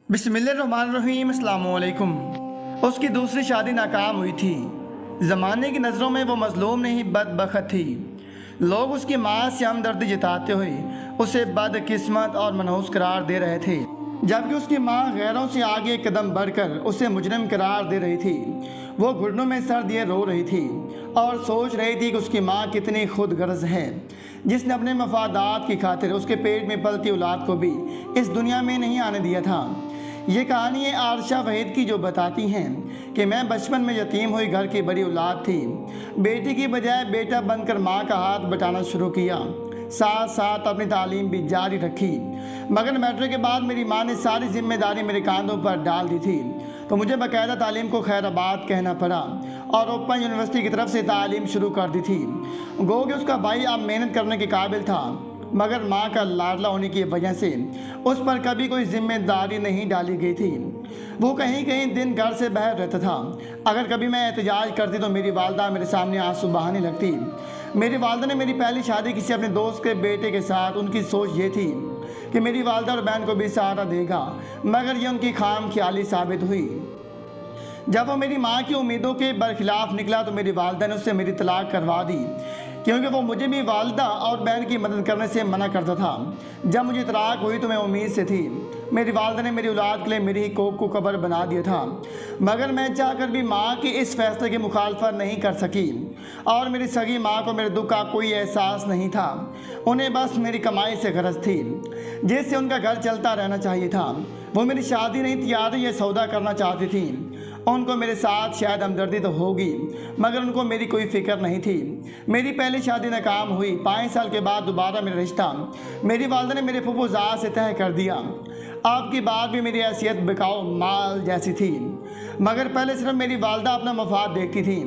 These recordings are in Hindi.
बिस्मिल्लाहिर्रहमानिर्रहीम, अस्सलामुअलैकुम। उसकी दूसरी शादी नाकाम हुई थी। ज़माने की नज़रों में वो मज़लूम नहीं बदबख्त थी। लोग उसकी माँ से हमदर्दी जताते हुए उसे बदकिस्मत और मनहूस करार दे रहे थे, जबकि उसकी माँ गैरों से आगे एक कदम बढ़कर उसे मुजरिम करार दे रही थी। वो घुटनों में सर दिए रो रही थी और सोच रही थी कि उसकी माँ कितनी खुद गर्ज है, जिसने अपने मफादात की खातिर उसके पेट में पलती औलाद को भी इस दुनिया में नहीं आने दिया था। ये कहानी है आरशा वहीद की, जो बताती हैं कि मैं बचपन में यतीम हुई घर की बड़ी औलाद थी। बेटी की बजाय बेटा बनकर माँ का हाथ बटाना शुरू किया, साथ साथ अपनी तालीम भी जारी रखी। मगर मैट्रिक के बाद मेरी माँ ने सारी जिम्मेदारी मेरे कांधों पर डाल दी थी, तो मुझे बाकायदा तालीम को खैराबाद कहना पड़ा और ओपन यूनिवर्सिटी की तरफ से तालीम शुरू कर दी थी। गो कि उसका भाई अब मेहनत करने के काबिल था, मगर माँ का लाडला होने की वजह से उस पर कभी कोई जिम्मेदारी नहीं डाली गई थी। वो कहीं कहीं दिन घर से बाहर रहता था। अगर कभी मैं एहतजाज करती तो मेरी वालदा मेरे सामने आंसू बहाने लगती। मेरी वालदा ने मेरी पहली शादी किसी अपने दोस्त के बेटे के साथ, उनकी सोच ये थी कि मेरी वालदा और बहन को भी सहारा देगा, मगर ये उनकी खाम ख्याली साबित हुई। जब वो मेरी माँ की उम्मीदों के बरखिलाफ निकला तो मेरी वालदा ने उससे मेरी तलाक करवा दी, क्योंकि वो मुझे भी वालदा और बहन की मदद करने से मना करता था। जब मुझे तलाक हुई तो मैं उम्मीद से थी। मेरी वालदा ने मेरी औलाद के लिए मेरी ही कोख को कब्र बना दिया था, मगर मैं चाहकर भी माँ के इस फैसले की मुखालफत नहीं कर सकी। और मेरी सगी माँ को मेरे दुख का कोई एहसास नहीं था। उन्हें बस मेरी कमाई से गरज थी, जिससे उनका घर चलता रहना चाहिए था। वो मेरी शादी नहीं, तैयारी या सौदा करना चाहती थी। उनको मेरे साथ शायद हमदर्दी तो होगी, मगर उनको मेरी कोई फिक्र नहीं थी। मेरी पहली शादी नाकाम हुई। 5 साल के बाद दोबारा मेरा रिश्ता मेरी वालदा ने मेरे फुफुज़ाद से तय कर दिया। आपकी बात भी मेरी हैसियत बिकाऊ माल जैसी थी, मगर पहले सिर्फ मेरी वालदा अपना मफाद देखती थी।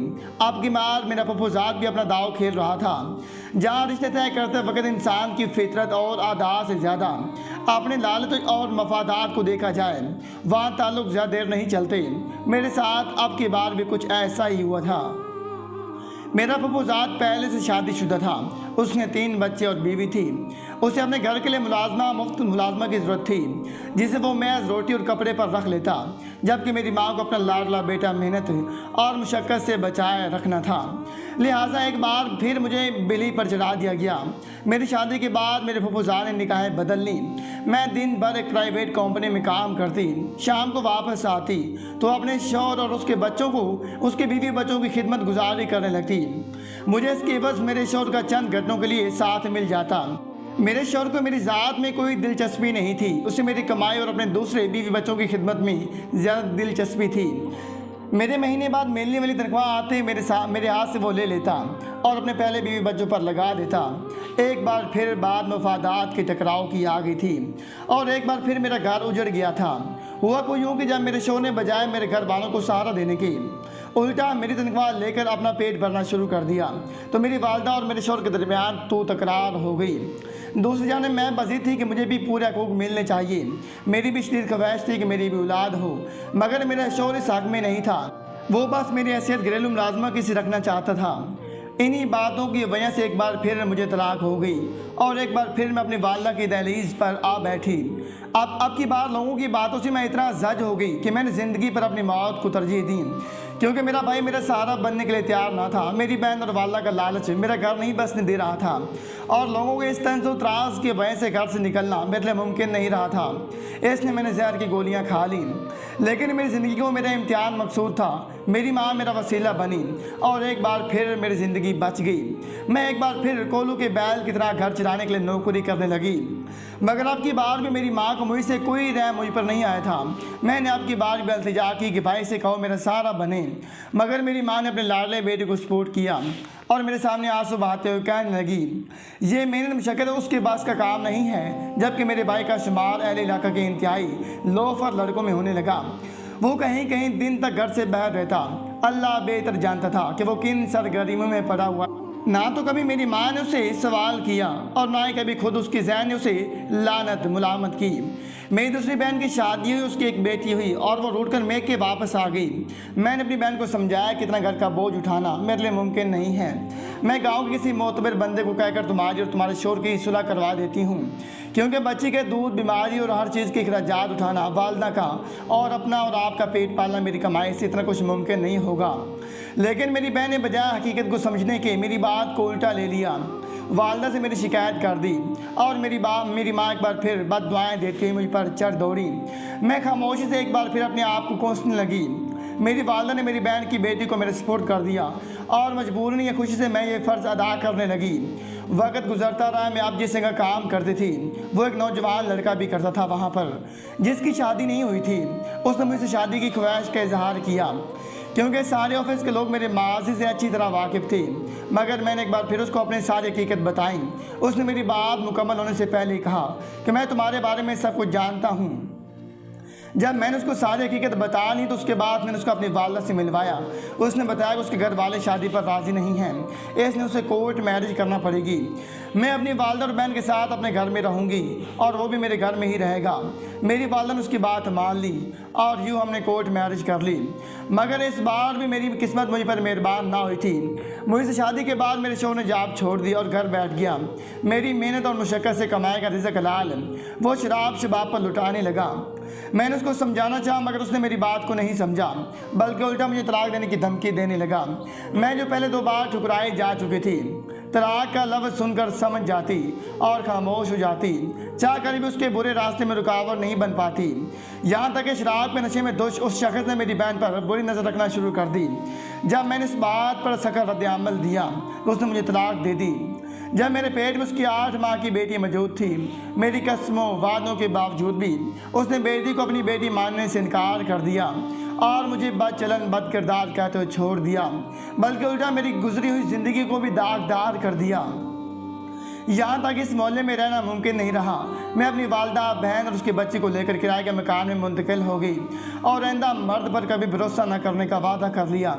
आपकी मार मेरा फुफुज़ाद भी अपना दाव खेल रहा था। जहाँ रिश्ते तय करते वक्त इंसान की फितरत और आदात से ज़्यादा अपने लालच और मफादात को देखा जाए, वहाँ ताल्लुक़ ज़्यादा देर नहीं चलते। मेरे साथ अब की बार भी कुछ ऐसा ही हुआ था। मेरा फुफुज़ाद पहले से शादीशुदा था। उसने 3 बच्चे और बीवी थी। उसे अपने घर के लिए मुफ्त मुलाजमा की ज़रूरत थी, जिसे वो महज रोटी और कपड़े पर रख लेता, जबकि मेरी माँ को अपना लाडला बेटा मेहनत और मुशक्क़त से बचाए रखना था। लिहाजा एक बार फिर मुझे बिल्ली पर चढ़ा दिया गया। मेरी शादी के बाद मेरे फुफुज़ाद ने निकाहें बदल ली। मैं दिन भर एक प्राइवेट कंपनी में काम करती, शाम को वापस आती तो अपने शौहर और उसके बच्चों को, उसके बीवी बच्चों की खिदमत गुजारी करने लगती। मुझे इसके एवज़ मेरे शौहर का चंद घंटों के लिए साथ मिल जाता। मेरे शौहर को मेरी ज़ात में कोई दिलचस्पी नहीं थी। उसे मेरी कमाई और अपने दूसरे बीवी बच्चों की खिदमत में ज़्यादा दिलचस्पी थी। मेरे महीने बाद मिलने वाली तनख्वाह आते मेरे हाथ से वो ले लेता और अपने पहले बीवी बच्चों पर लगा देता। एक बार फिर बाद मफादात के टकराव की आ गई थी और एक बार फिर मेरा घर उजड़ गया था। हुआ को यूँ कि जब मेरे शौहर ने बजाय मेरे घर वालों को सहारा देने की, उल्टा मेरी तनख्वाह लेकर अपना पेट भरना शुरू कर दिया, तो मेरी वालदा और मेरे शौहर के दरमियान तो तकरार हो गई। दूसरी जाने मैं बज़िद थी कि मुझे भी पूरे हकूक़ मिलने चाहिए। मेरी भी शदीद ख्वाहिश थी कि मेरी भी औलाद हो, मगर मेरा शौहर इस हक़ में नहीं था। वो बस मेरी हैसियत घरेलू मुलाजमा की सी रखना चाहता था। इन्हीं बातों की वजह से एक बार फिर मुझे तलाक हो गई और एक बार फिर मैं अपनी वालदा की दहलीज पर आ बैठी। अब की बार लोगों की बातों से मैं इतना जज हो गई कि मैंने ज़िंदगी पर अपनी मौत को तरजीह दी, क्योंकि मेरा भाई मेरा सहारा बनने के लिए तैयार ना था। मेरी बहन और वालदा का लालच मेरा घर नहीं बसने दे रहा था और लोगों के इस तंज़ और त्रास की वजह से घर से निकलना मेरे लिए मुमकिन नहीं रहा था। इसलिए मैंने जहर की गोलियां खा ली, लेकिन मेरी ज़िंदगी को मेरा इम्तिहान मकसूद था। मेरी माँ मेरा वसीला बनी और एक बार फिर मेरी ज़िंदगी बच गई। मैं एक बार फिर कोलू के बैल की तरह घर चलाने के लिए नौकरी करने लगी, मगर अब की बार भी मेरी माँ को मुझसे कोई रहम मुझ पर नहीं आया था। मैंने अब की बार भी इल्तिजा की कि भाई से कहो मेरा सहारा बने, मगर मेरी माँ ने अपने लाडले बेटे को सपोर्ट किया और मेरे सामने आंसू बहाते हुए कहने लगी, ये मेहनत मुशक्कत उसके पास का काम नहीं है। जबकि मेरे भाई का शुमार अहले इलाका के इंतहाई लोफर लड़कों में होने लगा। वो कहीं कहीं दिन तक घर से बाहर रहता। अल्लाह बेहतर जानता था कि वो किन सरगर्मियों में पड़ा हुआ। ना तो कभी मेरी माँ ने उसे सवाल किया और ना ही कभी खुद उसकी ज़हन ने उसे लानत मुलामत की। मेरी दूसरी बहन की शादी हुई, उसकी एक बेटी हुई और वो रूठ कर मेके वापस आ गई। मैंने अपनी बहन को समझाया कि इतना घर का बोझ उठाना मेरे लिए मुमकिन नहीं है। मैं गांव के किसी मोतबर बंदे को कहकर तुम्हारी और तुम्हारे शोर की सुलह करवा देती हूँ, क्योंकि बच्ची के दूध, बीमारी और हर चीज़ के अखराजात उठाना वालदा का और अपना और आपका पेट पालना मेरी कमाई से इतना कुछ मुमकिन नहीं होगा। लेकिन मेरी बहन ने बजाय हकीकत को समझने के मेरी बात को उल्टा ले लिया, वालदा से मेरी शिकायत कर दी और मेरी माँ एक बार फिर बददुआएं देती हुई मुझ पर चढ़ दौड़ी। मैं खामोशी से एक बार फिर अपने आप को कोसने लगी। मेरी वालदा ने मेरी बहन की बेटी को मेरे सपोर्ट कर दिया और मजबूरन या खुशी से मैं ये फ़र्ज़ अदा करने लगी। वक्त गुजरता रहा, मैं अब जिस जगह काम करती थी वो एक नौजवान लड़का भी करता था वहाँ पर, जिसकी शादी नहीं हुई थी। उसने मुझसे शादी की ख्वाहिश का इजहार किया, क्योंकि सारे ऑफिस के लोग मेरे माजी से अच्छी तरह वाकिफ़ थे। मगर मैंने एक बार फिर उसको अपनी सारी हकीकत बताई। उसने मेरी बात मुकम्मल होने से पहले ही कहा कि मैं तुम्हारे बारे में सब कुछ जानता हूँ। जब मैंने उसको सारी हकीकत बता ली तो उसके बाद मैंने उसको अपनी वालदा से मिलवाया। उसने बताया कि उसके घर वाले शादी पर राज़ी नहीं हैं, इसलिए उसे कोर्ट मैरिज करना पड़ेगी। मैं अपनी वालदा और बहन के साथ अपने घर में रहूँगी और वो भी मेरे घर में ही रहेगा। मेरी वालदा ने उसकी बात मान ली और यूँ हमने कोर्ट मैरिज कर ली। मगर इस बार भी मेरी किस्मत मुझ पर मेहरबान ना हुई थी। मुझसे शादी के बाद मेरे शोहर ने जॉब छोड़ दी और घर बैठ गया। मेरी मेहनत और मुशक्क़त से कमाएगा रिज़्क़ हलाल वो शराब शबाब पर लुटाने लगा। मैंने उसको समझाना चाहा मगर उसने मेरी बात को नहीं समझा, बल्कि उल्टा मुझे तलाक देने की धमकी देने लगा। मैं जो पहले 2 बार ठुकराई जा चुकी थी, तलाक का लफ्ज़ सुनकर समझ जाती और खामोश हो जाती, चाह कर भी उसके बुरे रास्ते में रुकावट नहीं बन पाती। यहाँ तक कि शराब के नशे में दोष उस शख्स ने मेरी बहन पर बुरी नज़र रखना शुरू कर दी। जब मैंने इस बात पर सख्त रद्द-ए-अमल दिया तो उसने मुझे तलाक दे दी। जब मेरे पेट में उसकी 8 माह की बेटी मौजूद थी, मेरी कसमों वादों के बावजूद भी उसने बेटी को अपनी बेटी मानने से इनकार कर दिया और मुझे बदचलन बद किरदार कहते हुए छोड़ दिया, बल्कि उल्टा मेरी गुजरी हुई ज़िंदगी को भी दागदार कर दिया। यहाँ तक इस मोहल्ले में रहना मुमकिन नहीं रहा। मैं अपनी वालदा, बहन और उसके बच्चे को लेकर किराए के मकान में मुंतकिल हो गई और आइंदा मर्द पर कभी भरोसा न करने का वादा कर लिया।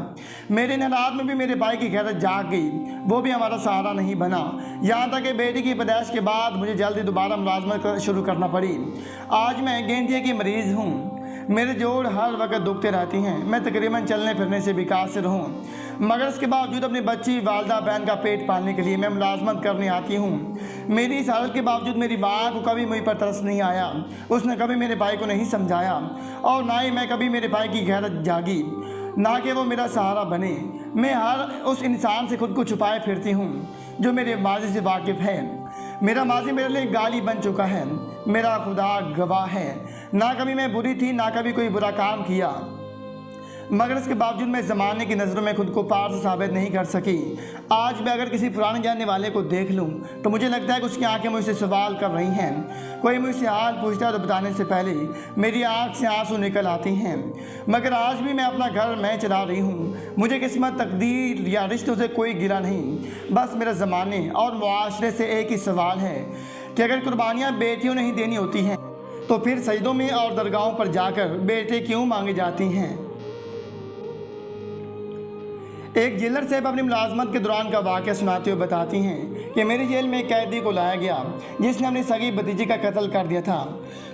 मेरे नाराज में भी मेरे भाई की गैरत जाग गई, वो भी हमारा सहारा नहीं बना। यहाँ तक कि बेटी की पैदाइश के बाद मुझे जल्दी दोबारा मुलाजमत शुरू करना पड़ी। आज मैं गेंदिया की मरीज़ हूँ, मेरे जोड़ हर वक्त दुखते रहती हैं, मैं तकरीबन चलने फिरने से भी कासिर हूँ। मगर इसके बावजूद अपनी बच्ची, वालदा, बहन का पेट पालने के लिए मैं मुलाजमत करने आती हूँ। मेरी इस हालत के बावजूद मेरी माँ को कभी मुझ पर तरस नहीं आया, उसने कभी मेरे भाई को नहीं समझाया और ना ही मैं कभी मेरे भाई की गैरत जागी, ना कि वो मेरा सहारा बने। मैं हर उस इंसान से खुद को छुपाए फिरती हूँ जो मेरे माजी से वाकिफ़ है। मेरा माजी मेरे लिए गाली बन चुका है, मेरा खुदा गवाह है। ना कभी मैं बुरी थी, ना कभी कोई बुरा काम किया, मगर इसके बावजूद मैं ज़माने की नज़रों में खुद को पार से साबित नहीं कर सकी। आज मैं अगर किसी पुराने जानने वाले को देख लूं तो मुझे लगता है कि उसकी आंखें मुझसे सवाल कर रही हैं। कोई मुझसे हाल पूछता है तो बताने से पहले मेरी आंख से आंसू निकल आती हैं। मगर आज भी मैं अपना घर मैं चला रही हूँ। मुझे किस्मत, तकदीर या रिश्तों से कोई गिला नहीं, बस मेरा ज़माने और मुआशरे से एक ही सवाल है कि अगर कुर्बानियाँ बेटियों नहीं देनी होती हैं तो फिर सजदों में और दरगाहों पर जाकर बेटे क्यों मांगे जाती हैं। एक जेलर साहब अपनी मुलाजमत के दौरान का वाक़या सुनाते हुए बताती हैं कि मेरी जेल में एक कैदी को लाया गया जिसने अपनी सगी भतीजी का कत्ल कर दिया था।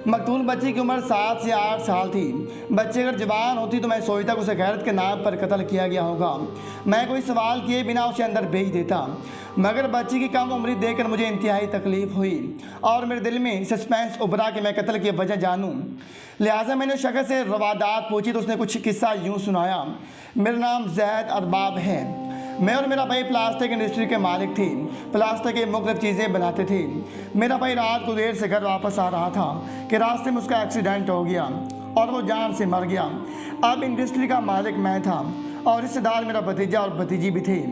मकतूल बच्चे की उम्र 7 से 8 साल थी। बच्चे अगर जवान होती तो मैं सोचता कि उसे गैरत के नाम पर कत्ल किया गया होगा। मैं कोई सवाल किए बिना उसे अंदर भेज देता, मगर बच्ची की कम उम्र देखकर मुझे इंतहाई तकलीफ़ हुई और मेरे दिल में सस्पेंस उभरा कि मैं कत्ल की वजह जानूँ। लिहाजा मैंने उस शख्स से रवादात पूछी तो उसने कुछ किस्सा यूँ सुनाया। मेरा नाम जैद अरबाब है। मैं और मेरा भाई प्लास्टिक इंडस्ट्री के मालिक थे। प्लास्टिक की मुख्तलिफ चीज़ें बनाते थे। मेरा भाई रात को देर से घर वापस आ रहा था कि रास्ते में उसका एक्सीडेंट हो गया और वो जान से मर गया। अब इंडस्ट्री का मालिक मैं था और रिश्तेदार मेरा भतीजा और भतीजी भी थे।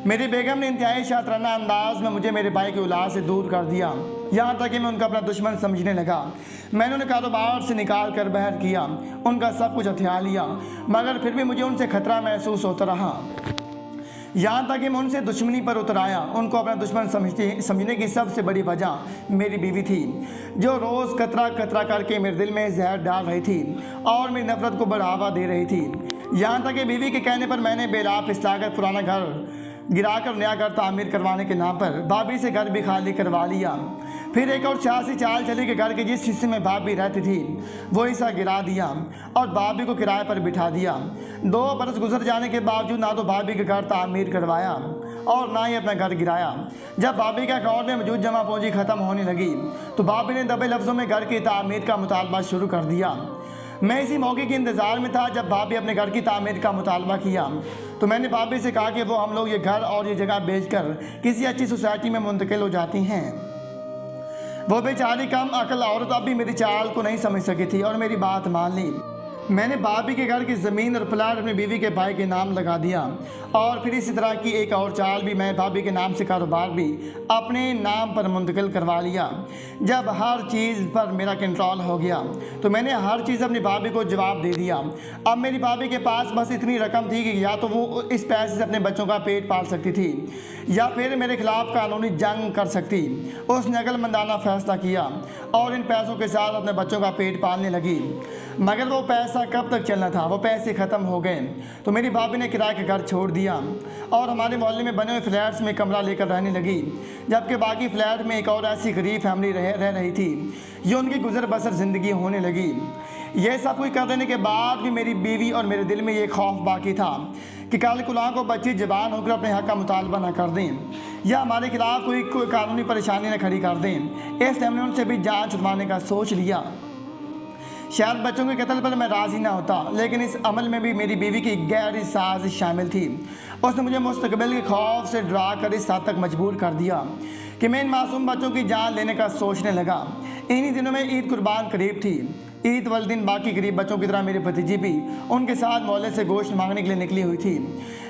मेरी बेगम ने इंतहाई शातराना अंदाज में मुझे मेरे भाई की औलाद से दूर कर दिया, यहाँ तक कि मैं उनका अपना दुश्मन समझने लगा। मैंने उन्हें कारोबार से निकाल कर बाहर किया, उनका सब कुछ हथिया लिया, मगर फिर भी मुझे उनसे खतरा महसूस होता रहा। यहाँ तक कि मैं उनसे दुश्मनी पर उतर आया। उनको अपना दुश्मन समझने की सबसे बड़ी वजह मेरी बीवी थी, जो रोज़ कतरा कतरा करके मेरे दिल में जहर डाल रही थी और मेरी नफरत को बढ़ावा दे रही थी। यहाँ तक कि बीवी के कहने पर मैंने बेलाप इसलाकर पुराना घर गिराकर नया घर तामीर करवाने के नाम पर भाभी से घर भी खाली करवा लिया। फिर एक और सियासी चाल चली कि घर के जिस हिस्से में भाभी रहती थी वो हिस्सा गिरा दिया और भाभी को किराए पर बिठा दिया। 2 बरस गुजर जाने के बावजूद ना तो भाभी के घर तामीर करवाया और ना ही अपना घर गिराया। जब भाभी के अकाउंट में मौजूद जमा पूंजी खत्म होने लगी तो भाभी ने दबे लफ्ज़ों में घर की तामीर का मुतालबा शुरू कर दिया। मैं इसी मौके के इंतज़ार में था जब भाभी अपने घर की तामीर का मुतालबा किया तो मैंने भाभी से कहा कि वो हम लोग ये घर और ये जगह बेचकर किसी अच्छी सोसाइटी में मुंतकिल हो जाती हैं। वो बेचारी कम अकल औरत अब भी मेरी चाल को नहीं समझ सकी थी और मेरी बात मान ली। मैंने भाभी के घर की ज़मीन और प्लाट अपनी बीवी के भाई के नाम लगा दिया और फिर इसी तरह की एक और चाल भी मैं भाभी के नाम से कारोबार भी अपने नाम पर मुंतकिल करवा लिया। जब हर चीज़ पर मेरा कंट्रोल हो गया तो मैंने हर चीज़ अपनी भाभी को जवाब दे दिया। अब मेरी भाभी के पास बस इतनी रकम थी कि या तो वो इस पैसे से अपने बच्चों का पेट पाल सकती थी या फिर मेरे खिलाफ कानूनी जंग कर सकती। उसने अकलमंदाना फैसला किया और इन पैसों के साथ अपने बच्चों का पेट पालने लगी। मगर वो पैसा कब तक चलना था, वो पैसे ख़त्म हो गए तो मेरी भाभी ने किराए का घर छोड़ दिया और हमारे मोहल्ले में बने हुए फ्लैट्स में कमरा लेकर रहने लगी। जबकि बाकी फ्लैट में एक और ऐसी गरीब फैमिली रह रही थी ये उनकी गुजर बसर ज़िंदगी होने लगी। यह सब कुछ कर देने के बाद भी मेरी बीवी और मेरे दिल में ये खौफ बाकी था कि कल कुलां को बच्ची जबान होकर अपने हक़ का मुतालबा न कर दें या हमारे खिलाफ कोई कानूनी परेशानी न खड़ी कर दें। इसलिए हमने उनसे भी जान छुड़वाने का सोच लिया। शायद बच्चों के कत्ल पर मैं राज़ी ना होता लेकिन इस अमल में भी मेरी बीवी की गहरी साजिश शामिल थी। उसने मुझे मुस्तकबिल के खौफ से डरा कर इस हद तक मजबूर कर दिया कि मैं इन मासूम बच्चों की जान लेने का सोचने लगा। इन्हीं दिनों में ईद कुर्बान करीब थी। ईद वाले दिन बाकी गरीब बच्चों की तरह मेरी भतीजी भी उनके साथ मोहल्ले से गोश्त मांगने के लिए निकली हुई थी।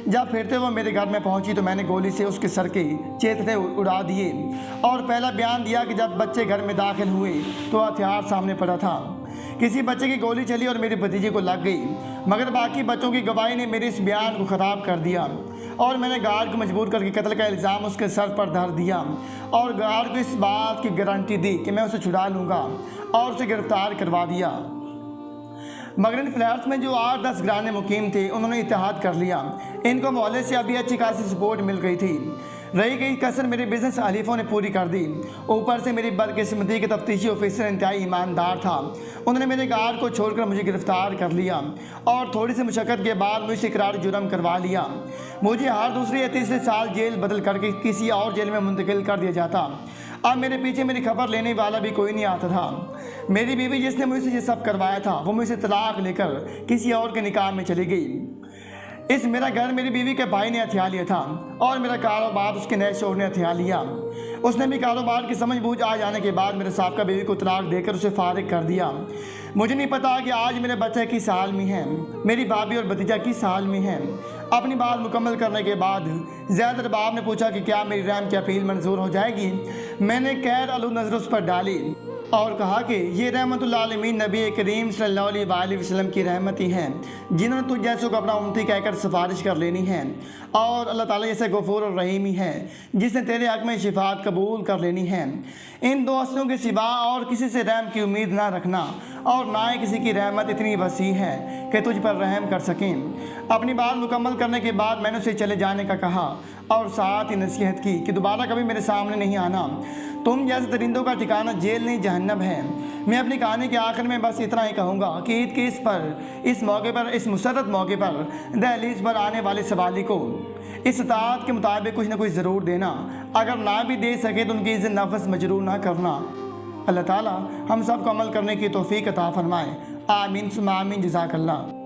जब फिरते हुए मेरे घर में पहुंची तो मैंने गोली से उसके सर के चेतने उड़ा दिए और पहला बयान दिया कि जब बच्चे घर में दाखिल हुए तो हथियार सामने पड़ा था। किसी बच्चे की गोली चली और मेरी भतीजी को लग गई मगर बाकी बच्चों की गवाही ने मेरे इस बयान को ख़राब कर दिया और मैंने गार्ड को मजबूर करके कत्ल का इल्ज़ाम उसके सर पर धर दिया और गार्ड को इस बात की गारंटी दी कि मैं उसे छुड़ा लूँगा और उसे गिरफ्तार करवा दिया। मगर इन फ्लैट्स में जो 8-10 घराने मुकीम थे उन्होंने इत्तेहाद कर लिया। इनको मोहल्ले से अभी अच्छी खासी सपोर्ट मिल गई थी। रही गई कसर मेरे बिजनेस हलीफों ने पूरी कर दी। ऊपर से मेरी बदकिस्मती के तफ्तीशी ऑफिसर इंतहाई ईमानदार था। उन्होंने मेरे गार्ड को छोड़कर मुझे गिरफ्तार कर लिया और थोड़ी सी मुशक्क़त के बाद मुझसे इकरार जुर्म करवा लिया। मुझे हर दूसरे या तीसरे साल जेल बदल करके किसी और जेल में मुंतकिल कर दिया जाता। अब मेरे पीछे मेरी खबर लेने वाला भी कोई नहीं आता था। मेरी बीवी जिसने मुझसे ये सब करवाया था वो मुझसे तलाक लेकर किसी और के निकाह में चली गई। इस मेरा घर मेरी बीवी के भाई ने हथिया लिया था और मेरा कारोबार उसके नए शोर ने हथिया लिया। उसने भी कारोबार की समझ बूझ आ जाने के बाद मेरे साबका बीवी को तलाक देकर उसे फारिग कर दिया। मुझे नहीं पता कि आज मेरे बच्चे किस हाल में हैं, मेरी भाभी और भतीजा किस हाल में हैं। अपनी बात मुकम्मल करने के बाद ज़ैद अरबाब ने पूछा कि क्या मेरी रहम की अपील मंजूर हो जाएगी। मैंने कैद अलू नज़र उस पर डाली और कहा कि ये रहमतुल्लिल आलमीन नबी करीम सल्लल्लाहु अलैहि वसल्लम की रहमत ही है जिन्होंने तुझ जैसों को अपना उम्मती कहकर सिफारिश कर लेनी है और अल्लाह ताला जैसे गफूर और रहीम ही है जिसने तेरे हक़ में शिफात कबूल कर लेनी है। इन दो हस्तियों के सिवा और किसी से रहम की उम्मीद ना रखना और ना ही किसी की रहमत इतनी वसी है कि तुझ पर रहम कर सकें। अपनी बात मुकम्मल करने के बाद मैंने उसे चले जाने का कहा और साथ ही नसीहत की कि दोबारा कभी मेरे सामने नहीं आना। तुम जैसे दरिंदों का ठिकाना जेल नहीं जहन्नम है। मैं अपनी कहानी के आखिर में बस इतना ही कहूँगा कि ईद के इस मौके पर इस मुसर्रत मौके पर दहलीज पर आने वाले सवाली को इस इताअत के मुताबिक कुछ ना कुछ ज़रूर देना। अगर ना भी दे सके तो उनकी इज़्ज़त नफस मजरूर ना करना। अल्लाह ताला हम सब को अमल करने की तौफीक अता फरमाए। आमीन सुम्मा आमीन। जज़ाकल्लाह।